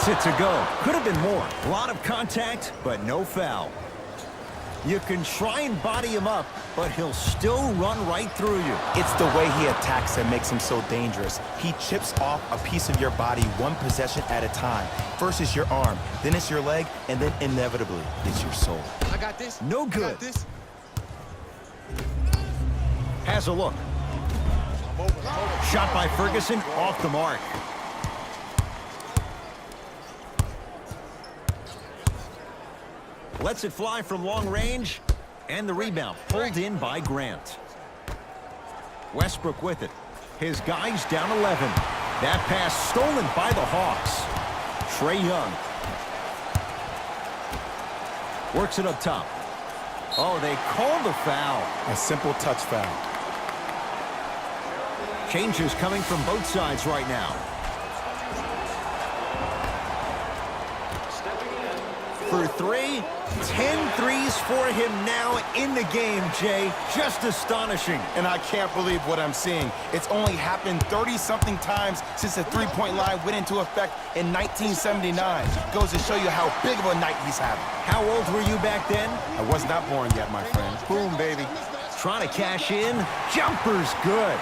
gets it to go. Could have been more. A lot of contact, but no foul. You can try and body him up, but he'll still run right through you. It's the way he attacks that makes him so dangerous. He chips off a piece of your body one possession at a time. First it's your arm, then it's your leg, and then inevitably it's your soul. I got this. No good. I got this. Has a look. Shot by Ferguson, off the mark. Lets it fly from long range, and the rebound pulled in by Grant. Westbrook with it. His guys down 11. That pass stolen by the Hawks. Trae Young. Works it up top. Oh, they called the foul. A simple touch foul. Changes coming from both sides right now. For three, 10 threes for him now in the game, Jay. Just astonishing. And I can't believe what I'm seeing. It's only happened 30-something times since the three-point line went into effect in 1979. Goes to show you how big of a night he's having. How old were you back then? I was not born yet, my friend. Boom, baby. Trying to cash in. Jumper's good.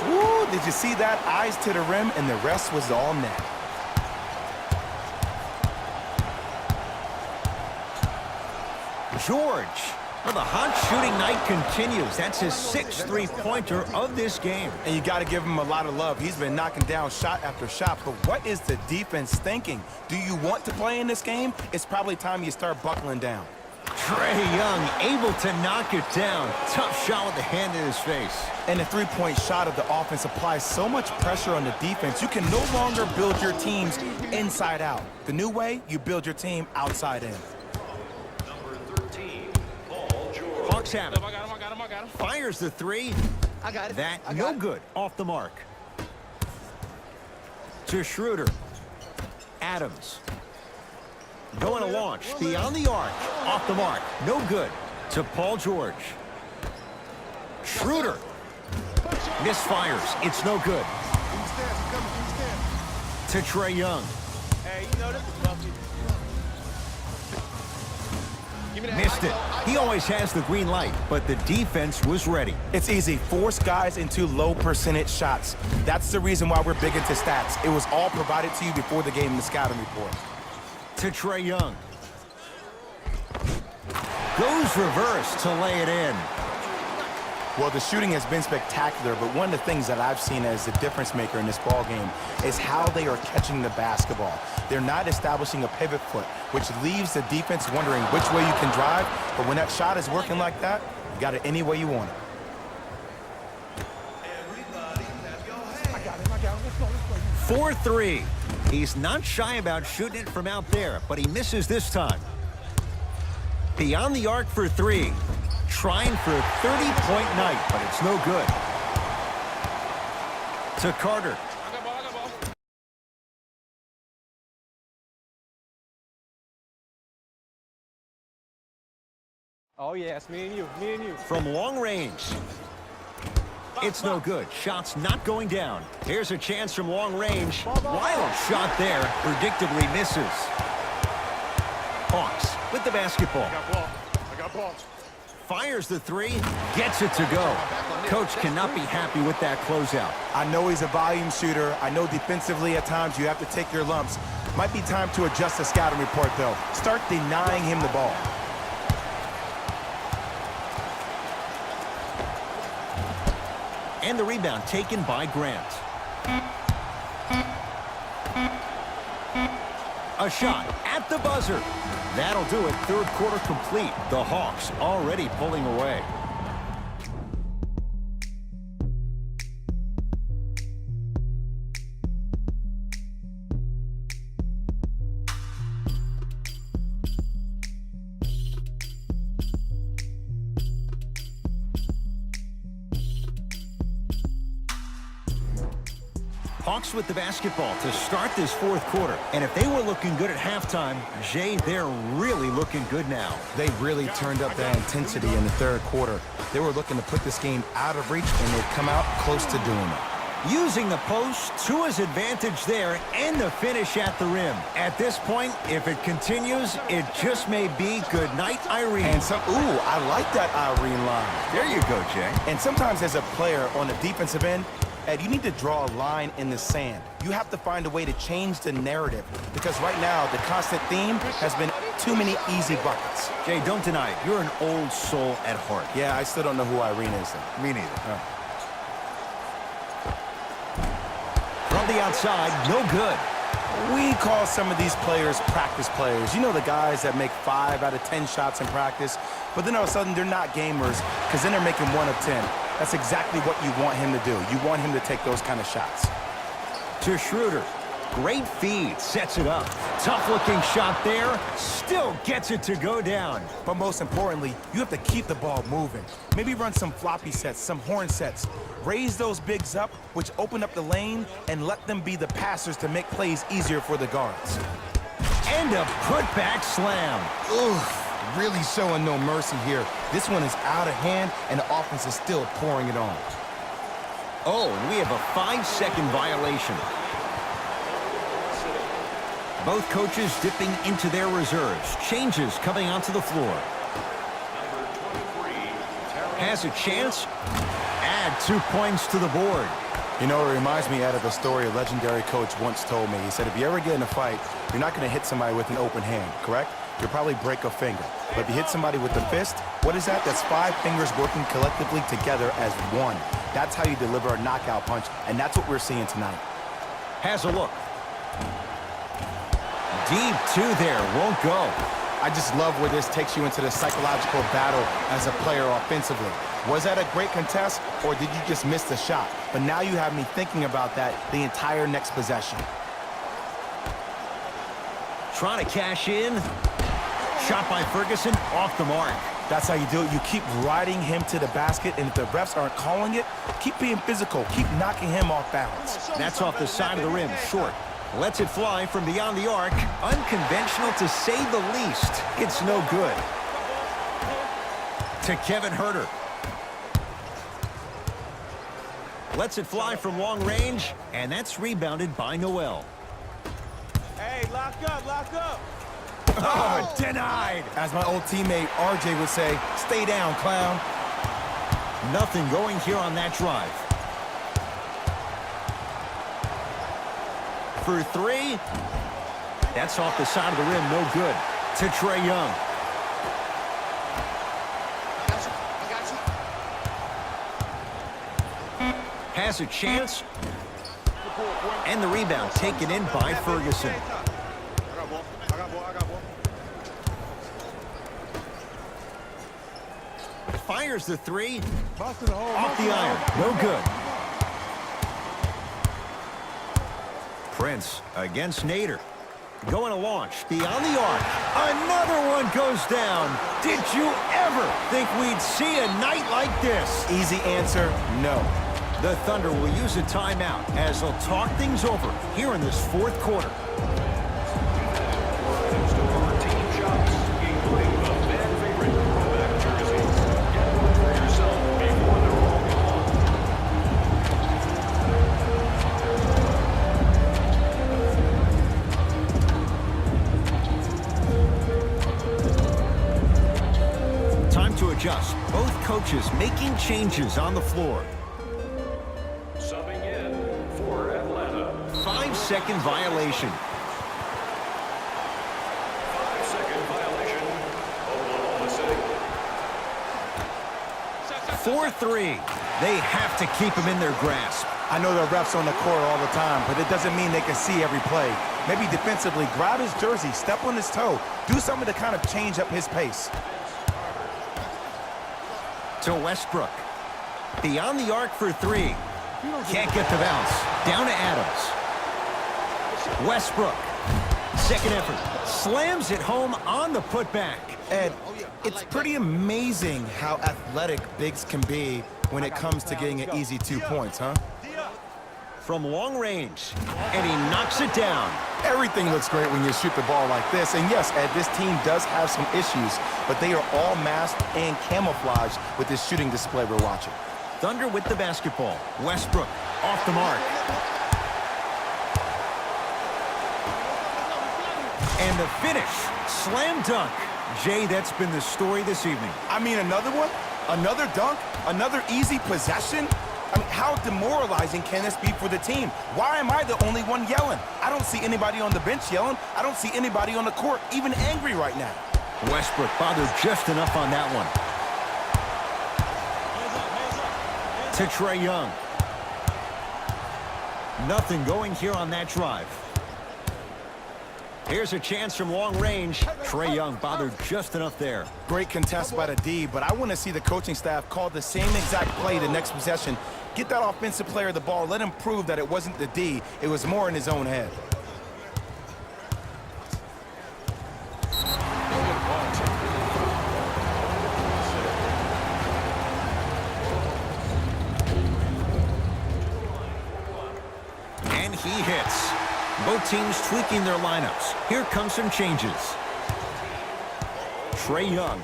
Woo, did you see that? Eyes to the rim, and the rest was all net. George. Well, the hot shooting night continues. That's his 6th three-pointer of this game. And you got to give him a lot of love. He's been knocking down shot after shot. But what is the defense thinking? Do you want to play in this game? It's probably time you start buckling down. Trae Young able to knock it down. Tough shot with the hand in his face. And the three-point shot of the offense applies so much pressure on the defense, you can no longer build your teams inside out. The new way, you build your team outside in. Hawks have it. I got him. Fires the three. I got it. That I got no it. good. Off the mark. To Schroeder. Adams. Going to launch. Beyond the arc. Off the mark. No good. To Paul George. Schroeder. Misfires. It's no good. To Trae Young. Hey, you know this is lucky. Missed it. He always has the green light, but the defense was ready. It's easy. Force guys into low percentage shots. That's the reason why we're big into stats. It was all provided to you before the game in the scouting report. To Trae Young. Goes reverse to lay it in. Well, the shooting has been spectacular, but one of the things that I've seen as the difference maker in this ball game is how they are catching the basketball. They're not establishing a pivot foot, which leaves the defense wondering which way you can drive, but when that shot is working like that, you got it any way you want it. I got him. Let's go. 4-3. He's not shy about shooting it from out there, but he misses this time. Beyond the arc for three. Trying for a 30-point night, but it's no good. To Carter. I got ball. Oh, yeah, it's me and you. From long range. It's no good. Shot's not going down. Here's a chance from long range. Wild shot there. Predictably misses. Hawks with the basketball. I got ball. Fires the three. Gets it to go. Coach cannot be happy with that closeout. I know he's a volume shooter. I know defensively at times you have to take your lumps. Might be time to adjust the scouting report, though. Start denying him the ball. And the rebound taken by Grant. A shot at the buzzer. That'll do it. Third quarter complete. The Hawks already pulling away. Hawks with the basketball to start this fourth quarter. And if they were looking good at halftime, Jay, they're really looking good now. They really turned up that intensity in the third quarter. They were looking to put this game out of reach, and they've come out close to doing it. Using the post to his advantage there and the finish at the rim. At this point, if it continues, it just may be good night, Irene. And I like that Irene line. There you go, Jay. And sometimes as a player on the defensive end, Ed, you need to draw a line in the sand. You have to find a way to change the narrative because right now the constant theme has been too many easy buckets. Jay, don't deny it. You're an old soul at heart. Yeah, I still don't know who Irene is. Me neither. From the outside, no good. We call some of these players practice players. You know, the guys that make 5 out of 10 shots in practice, but then all of a sudden they're not gamers because then they're making 1 of 10. That's exactly what you want him to do. You want him to take those kind of shots. To Schroeder. Great feed. Sets it up. Tough-looking shot there. Still gets it to go down. But most importantly, you have to keep the ball moving. Maybe run some floppy sets, some horn sets. Raise those bigs up, which open up the lane, and let them be the passers to make plays easier for the guards. And a putback slam. Ooh, really showing no mercy here. This one is out of hand, and the offense is still pouring it on. Oh, and we have a 5-second violation. Both coaches dipping into their reserves. Changes coming onto the floor. Has a chance. Add 2 points to the board. You know, it reminds me of a story a legendary coach once told me. He said, if you ever get in a fight, you're not going to hit somebody with an open hand, correct? You'll probably break a finger. But if you hit somebody with the fist, what is that? That's 5 fingers working collectively together as one. That's how you deliver a knockout punch, and that's what we're seeing tonight. Has a look. Deep 2 there, won't go. I just love where this takes you into the psychological battle as a player offensively. Was that a great contest, or did you just miss the shot? But now you have me thinking about that the entire next possession. Trying to cash in. Shot by Ferguson, off the mark. That's how you do it. You keep riding him to the basket, and if the refs aren't calling it, keep being physical. Keep knocking him off balance. That's off the side of the rim, short. Lets it fly from beyond the arc. Unconventional to say the least. It's no good. To Kevin Huerter. Lets it fly from long range, and that's rebounded by Noel. Hey, lock up, lock up. Oh, denied. As my old teammate RJ would say, stay down, clown. Nothing going here on that drive. For 3. That's off the side of the rim, no good. To Trae Young. Has a chance. And the rebound taken in by Ferguson. Fires the 3. Off the iron, no good. Prince against Nader. Going to launch beyond the arc. Another one goes down. Did you ever think we'd see a night like this? Easy answer, no. The Thunder will use a timeout as they'll talk things over here in this 4th quarter. Adjust. Both coaches making changes on the floor. Subbing in for Atlanta. 5-second violation. 5-second violation. Oklahoma City. 4-3. They have to keep him in their grasp. I know the refs on the court all the time, but it doesn't mean they can see every play. Maybe defensively, grab his jersey, step on his toe, do something to kind of change up his pace. To Westbrook. Beyond the arc for 3. Can't get the bounce. Down to Adams. Westbrook. Second effort. Slams it home on the putback. Ed, it's pretty amazing how athletic bigs can be when it comes to getting an easy 2 points, huh? From long range. And he knocks it down. Everything looks great when you shoot the ball like this. And yes, Ed, this team does have some issues, but they are all masked and camouflaged with this shooting display we're watching. Thunder with the basketball. Westbrook off the mark. And the finish. Slam dunk. Jay, that's been the story this evening. I mean, another one? Another dunk? Another easy possession? I mean, how demoralizing can this be for the team? Why am I the only one yelling? I don't see anybody on the bench yelling. I don't see anybody on the court even angry right now. Westbrook bothered just enough on that one. To Trae Young. Nothing going here on that drive. Here's a chance from long range. Trae Young bothered just enough there. Great contest by the D, but I want to see the coaching staff call the same exact play the next possession. Get that offensive player the ball. Let him prove that it wasn't the D. It was more in his own head. And he hits. Both teams tweaking their lineups. Here come some changes. Trae Young.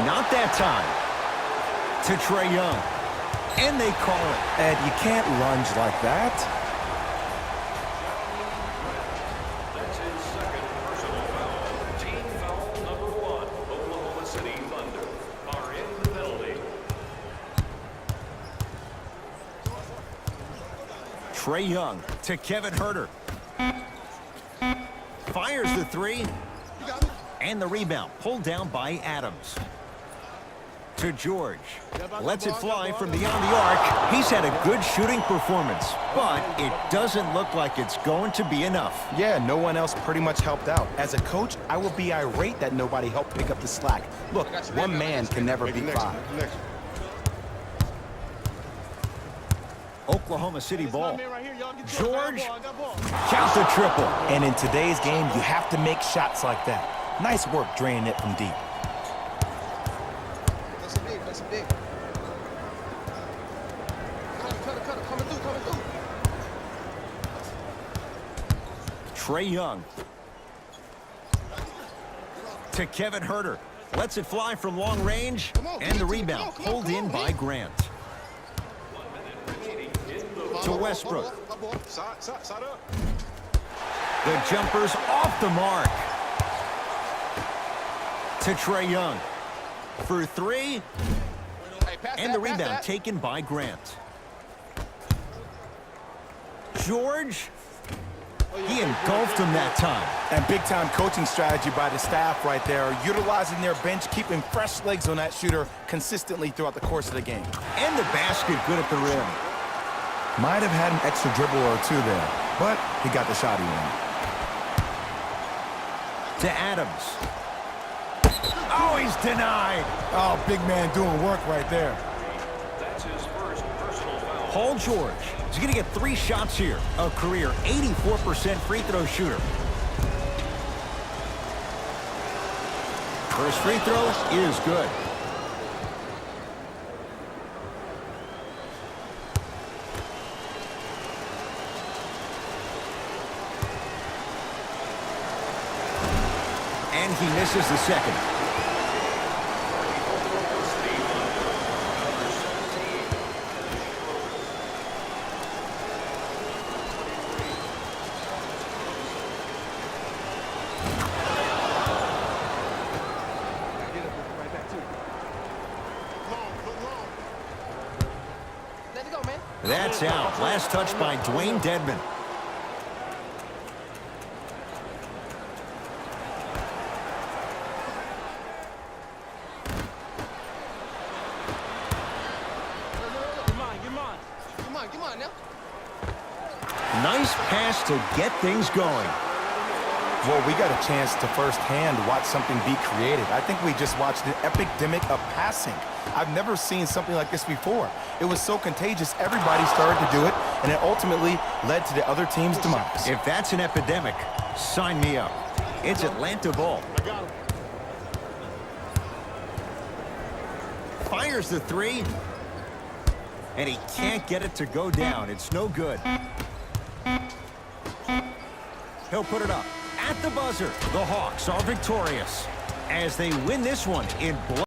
Not that time. To Trae Young. And they call it. Ed, you can't lunge like that. That's his second personal foul. Team foul number 1. Oklahoma City Thunder are in the penalty. Trae Young to Kevin Huerter. Fires the three. And the rebound pulled down by Adams. To George. Lets it fly from beyond the arc. He's had a good shooting performance, but it doesn't look like it's going to be enough. Yeah, no one else pretty much helped out. As a coach, I would be irate that nobody helped pick up the slack. Look, one man can never beat five. Oklahoma City ball. George, count the triple. And in today's game, you have to make shots like that. Nice work draining it from deep. Trae Young. To Kevin Huerter. Lets it fly from long range. And the rebound pulled in by Grant. To Westbrook. The jumper's off the mark. To Trae Young. For three. And the rebound taken by Grant. George. He engulfed him that time. And big-time coaching strategy by the staff right there, utilizing their bench, keeping fresh legs on that shooter consistently throughout the course of the game. And the basket good at the rim. Might have had an extra dribble or two there, but he got the shot he wanted. To Adams. Oh, he's denied. Oh, big man doing work right there. That's his first personal foul. Paul George. He's going to get 3 shots here. A career 84% free throw shooter. First free throw is good. And he misses the second. That's out. Last touch by Dwayne Dedmon. Come on now. Nice pass to get things going. Well, we got a chance to firsthand watch something be created. I think we just watched an epidemic of passing. I've never seen something like this before. It was so contagious, everybody started to do it, and it ultimately led to the other team's demise. If that's an epidemic, sign me up. It's Atlanta ball. Fires the three. And he can't get it to go down. It's no good. He'll put it up. At the buzzer, the Hawks are victorious as they win this one in blood.